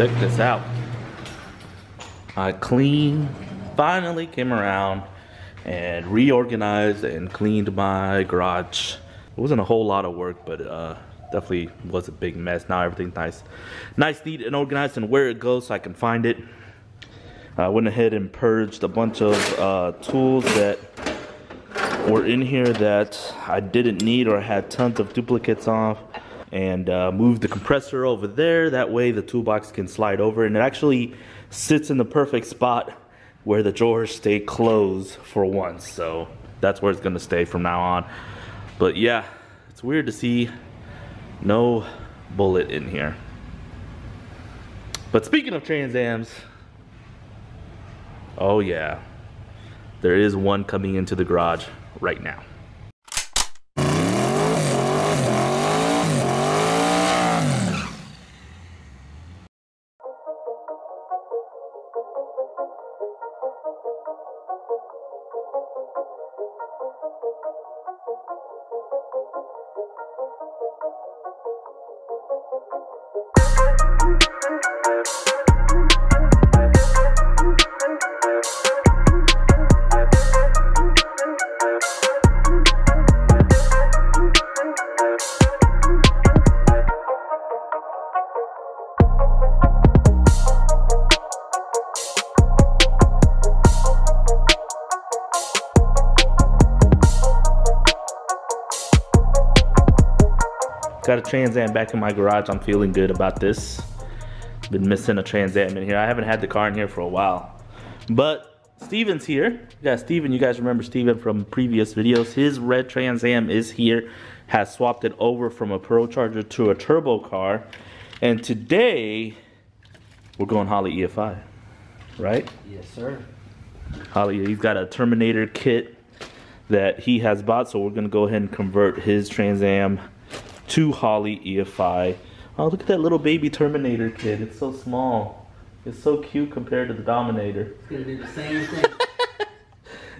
Check this out. I finally came around and reorganized and cleaned my garage. It wasn't a whole lot of work, but definitely was a big mess. Now everything's nice, neat, and organized, and where it goes so I can find it. I went ahead and purged a bunch of tools that were in here that I didn't need or had tons of duplicates off, and moved the compressor over there. That way the toolbox can slide over, and it actually sits in the perfect spot where the drawers stay closed for once. So that's where it's gonna stay from now on. But yeah, it's weird to see no bullet in here. But speaking of Trans Ams, oh yeah, there is one coming into the garage right now. Got a Trans Am back in my garage. I'm feeling good about this. Been missing a Trans Am in here. I haven't had the car in here for a while. But Steven's here. We got Steven. You guys remember Steven from previous videos. His red Trans Am is here. Has swapped it over from a Procharger to a turbo car. And today, we're going Holley EFI. Right? Yes, sir. Holley, he's got a Terminator kit that he has bought. So we're going to go ahead and convert his Trans Am to Holley EFI. Oh, look at that little baby Terminator kid. It's so small. It's so cute compared to the Dominator. It's gonna do the same thing.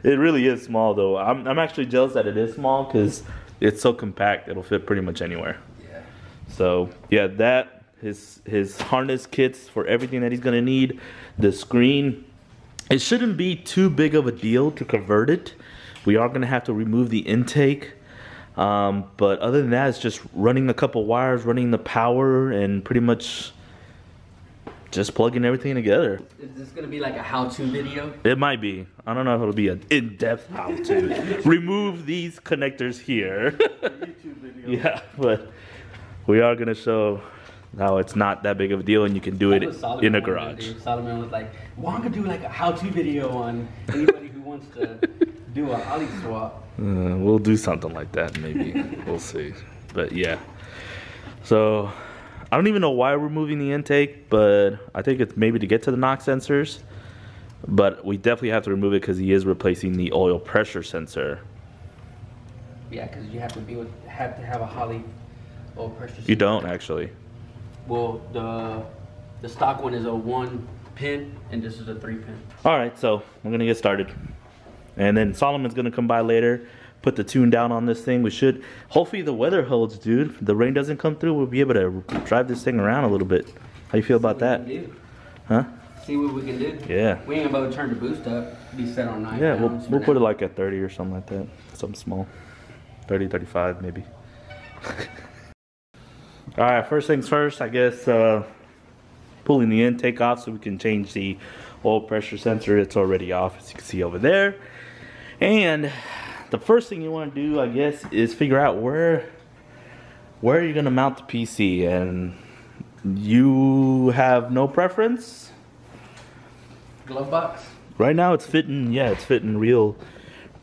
It really is small though. I'm actually jealous that it is small because it's so compact. It'll fit pretty much anywhere. Yeah. So yeah, that his harness kits for everything that he's gonna need. The screen. It shouldn't be too big of a deal to convert it. We are gonna have to remove the intake. But other than that, it's just running a couple wires, running the power, and pretty much just plugging everything together. Is this gonna be like a how-to video? It might be. I don't know if it'll be an in-depth how-to. Remove these connectors here. YouTube video. Yeah, but we are gonna show how it's not that big of a deal, and you can do it in a garage. Solomon was like, "Well, I'm gonna do like a how-to video on anybody who wants to do a Holley swap." We'll do something like that, maybe. We'll see. But yeah. So I don't even know why we're moving the intake, but I think it's maybe to get to the NOx sensors. But we definitely have to remove it because he is replacing the oil pressure sensor. Yeah, because you have to have a Holley oil pressure sensor. You don't actually. Well, the stock one is a 1 pin, and this is a 3 pin. All right, so we're gonna get started. And then Solomon's gonna come by later, put the tune down on this thing. We should, hopefully the weather holds, dude. If the rain doesn't come through, we'll be able to drive this thing around a little bit. How you feel about that? Huh? See what we can do. Yeah. We ain't about to turn the boost up, be set on 9 Yeah, pounds we'll put it like at 30 or something like that. Something small. 30, 35 maybe. All right, first things first, I guess pulling the intake off so we can change the oil pressure sensor. It's already off, as you can see over there. And the first thing you want to do, I guess, is figure out where you're gonna mount the PC. And you have no preference? Glove box? Right now it's fitting, yeah, it's fitting real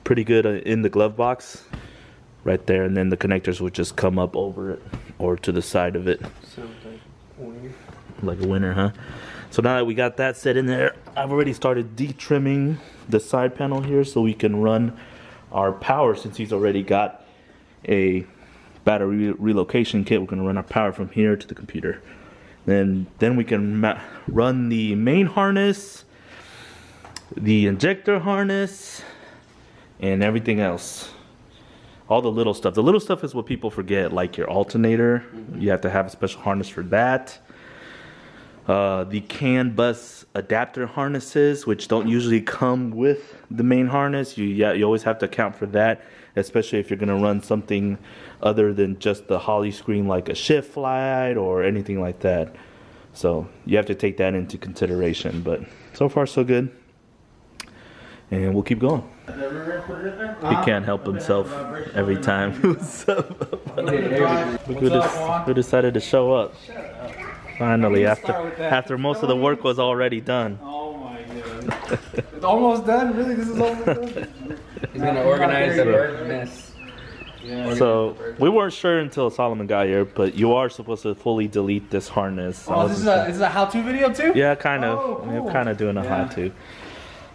pretty good in the glove box. Right there, and then the connectors would just come up over it or to the side of it. Sounds like winner. Like a winner, huh? So now that we got that set in there, I've already started de-trimming the side panel here so we can run our power. Since he's already got a battery relocation kit, we're going to run our power from here to the computer. Then we can run the main harness, the injector harness, and everything else. All the little stuff. The little stuff is what people forget, like your alternator. You have to have a special harness for that. The CAN bus adapter harnesses, which don't usually come with the main harness. You always have to account for that, especially if you're going to run something other than just the Holley screen, like a shift flight or anything like that. So you have to take that into consideration. But so far so good, and we'll keep going. He can't help himself every time. What's up? Look who decided to show up. Finally, after most of the work was already done. Oh my god. It's almost done? Really? This is almost done? He's gonna organize the bird mess. Yeah. So, we weren't sure until Solomon got here, but you are supposed to fully delete this harness. Oh, this is a how-to video too? Yeah, kind of. Oh, cool. We're kind of doing a how-to.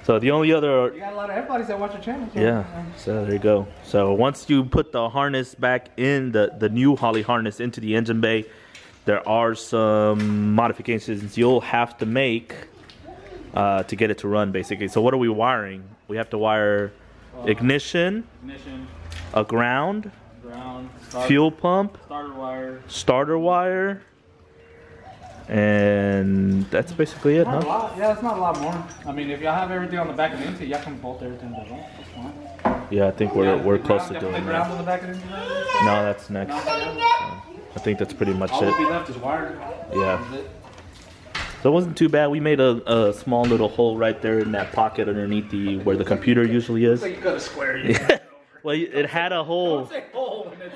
So the only other... You got a lot of everybody that watch your channel. So. Yeah, so there you go. So once you put the harness back in, the new Holley harness into the engine bay, there are some modifications you'll have to make to get it to run, basically. So what are we wiring? We have to wire ignition, a ground, fuel pump, starter wire, and that's basically it, Not a huh? lot. Yeah, it's not a lot more. I mean, if y'all have everything on the back of the engine, y'all can bolt everything to the That's fine. Yeah, I think we're close to doing ground on that. the back of the engine? No, that's next. I think that's pretty much All that be it. left is wired. Yeah. So it wasn't too bad. We made a small little hole right there in that pocket underneath where the computer usually is. So you got a square. Well, it had a hole.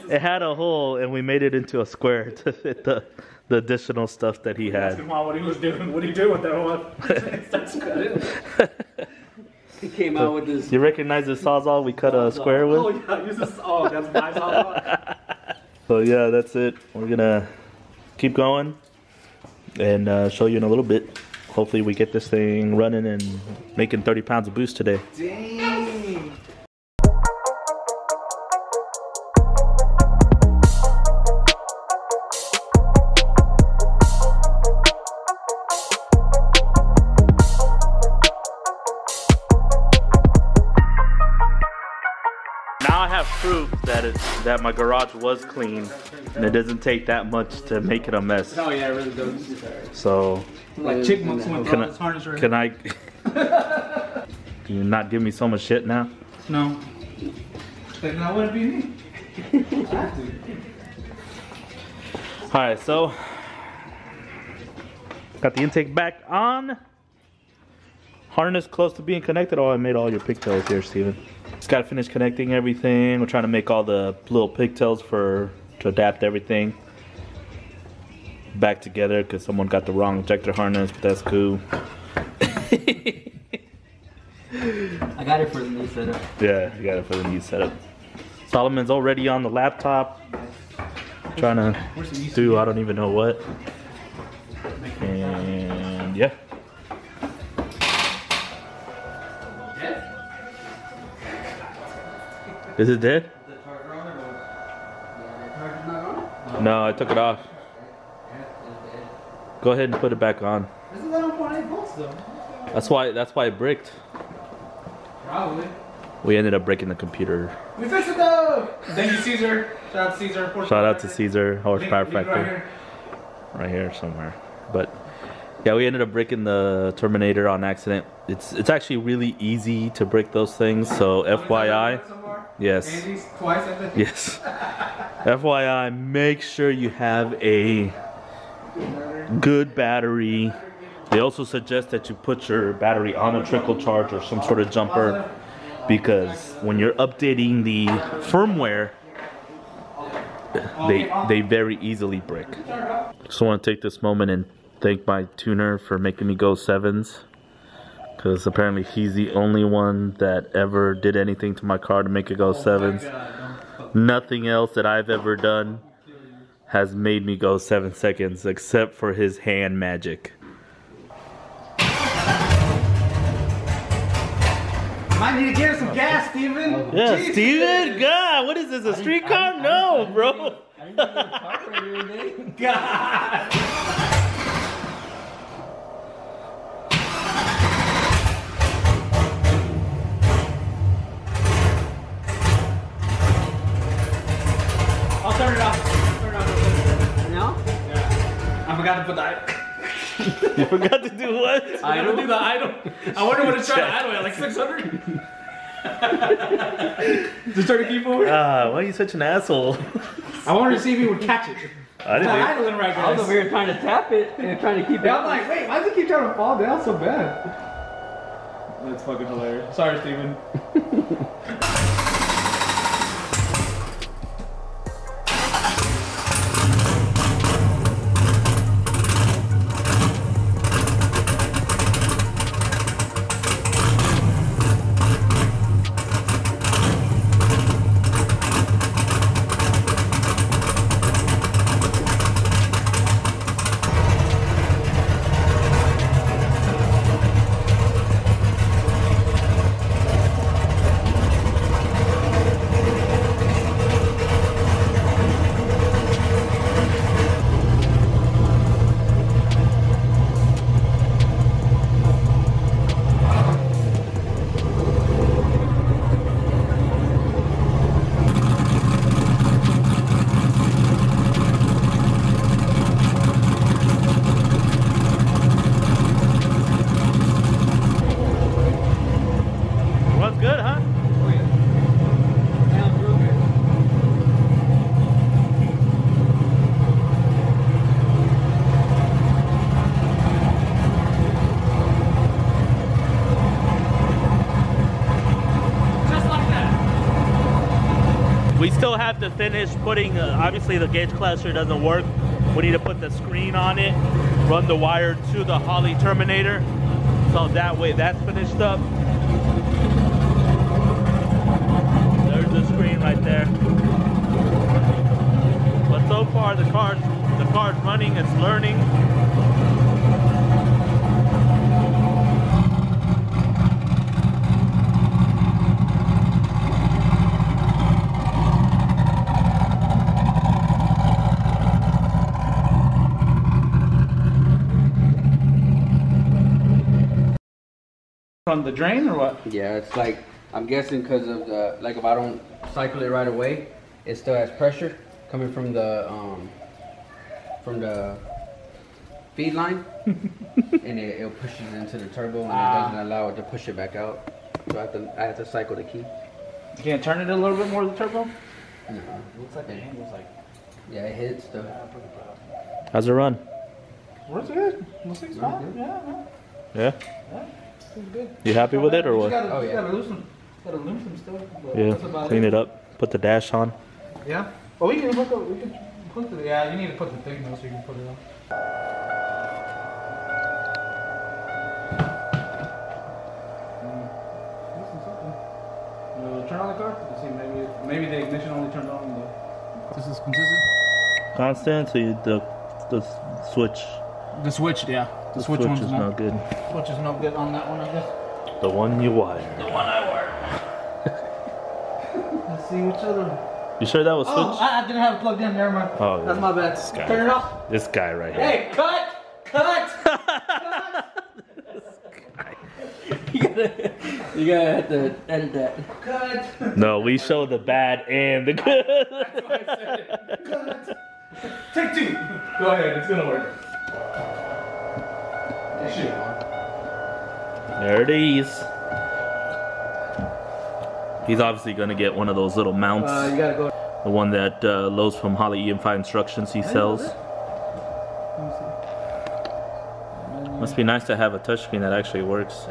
It had a hole, and we made it into a square to fit the additional stuff that he had. What he was doing? What he do with that one? He came out with this. You recognize the Sawzall we cut a square with? Oh yeah, use this. Oh, that's my sawzall. So yeah, that's it. We're gonna keep going and show you in a little bit. Hopefully we get this thing running and making 30 pounds of boost today. Dang. Now I have proof that my garage was clean, and it doesn't take that much to make it a mess. Oh yeah, it really does. So Like chipmunks went can on this harness right can I? Can you not give me so much shit now? No. Then that wouldn't be me. All right, so got the intake back on. Harness close to being connected. Oh, I made all your pigtails here, Steven. Just gotta finish connecting everything. We're trying to make all the little pigtails to adapt everything back together because someone got the wrong ejector harness, but that's cool. I got it for the new setup. Yeah, you got it for the new setup. Solomon's already on the laptop, trying to do I don't even know what. And yeah. Is it dead? No, I took it off. Go ahead and put it back on. This is 11.8 volts though. That's why it bricked. Probably. We ended up breaking the computer. We fixed it though! Thank you, Caesar. Shout out to Caesar. Shout out to Caesar Horsepower Link right Factory. here. Right here somewhere. But yeah, we ended up breaking the Terminator on accident. It's actually really easy to break those things, so FYI. Yes. Andy's twice, I think. Yes. FYI, make sure you have a good battery. They also suggest that you put your battery on a trickle charge or some sort of jumper, because when you're updating the firmware, they very easily break. Just want to take this moment and thank my tuner for making me go 7s, because apparently he's the only one that ever did anything to my car to make it go 7s. Nothing else that I've ever done has made me go 7 seconds except for his hand magic. Might need to get some gas, Steven. Yeah, Jesus. Steven? God, what is this, a streetcar? No, bro. God. I'll turn it off. Turn it off. No? Yeah. I forgot to put that. You forgot to do what? I don't do the idle. I wonder what it's trying to idle at, like 600? Just turn the key forward? Ah, why are you such an asshole? I wanted to see if he would catch it. I It's not didn't. idling right, I was guys. over here trying to tap it and trying to keep it. Yeah, I'm like, wait, why does it keep trying to fall down so bad? That's fucking hilarious. Sorry, Steven. Runs good, huh? Oh, yeah. Sounds real good. Just like that. We still have to finish putting, obviously the gauge clasher doesn't work. We need to put the screen on it, run the wire to the Holley terminator. So that way that's finished up. There's the screen right there. But so far the car's running, it's learning. From the drain or what? Yeah, it's like, I'm guessing because of the, like if I don't cycle it right away, it still has pressure coming from the feed line, and it pushes it into the turbo, and it doesn't allow it to push it back out. So I have to cycle the key. You can't turn it a little bit more, the turbo? No. Looks like the handle's like... Yeah, it hits the. How's it run? Where's it? Looks like it's fine. Yeah, Yeah? seems good. You happy with it or what? Oh, yeah. Gotta loosen some stuff. But Yeah, that's about clean it up, put the dash on. Yeah. Oh, we can put the, yeah, you need to put the thing though so you can put it on. Turn on the car. Let's see, maybe the ignition only turned on. This is consistent. Constant, so the switch. The switch, yeah. The switch one's is not good. Switch is no good on that one, I guess. The one you wired. Let's see which other. You sure that was switch? Oh, I didn't have it plugged in. Never mind. Oh, That's yeah. my bad. This guy. Turn it off. This guy right here. Hey, cut! You gotta have to edit that. Cut. No, we show the bad and the good. Cut. Take two. Go ahead. It's gonna work. Shoot. There it is. He's obviously gonna get one of those little mounts. You gotta go. The one that loads from Holley EM5 Instructions he sells. Must be nice to have a touchscreen that actually works.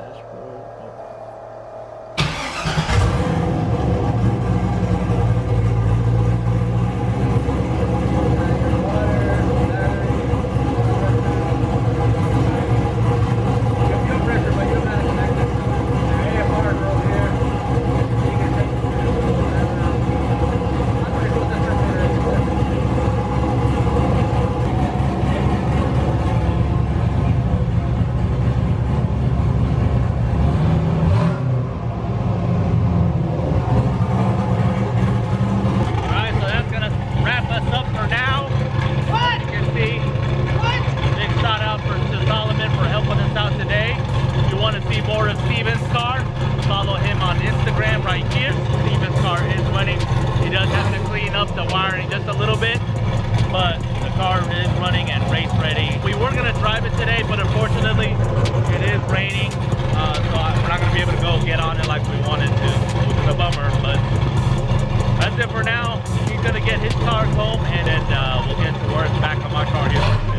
Up the wiring just a little bit, but the car is running and race ready. We were gonna drive it today, but car home, and then we'll get to work back on my car here.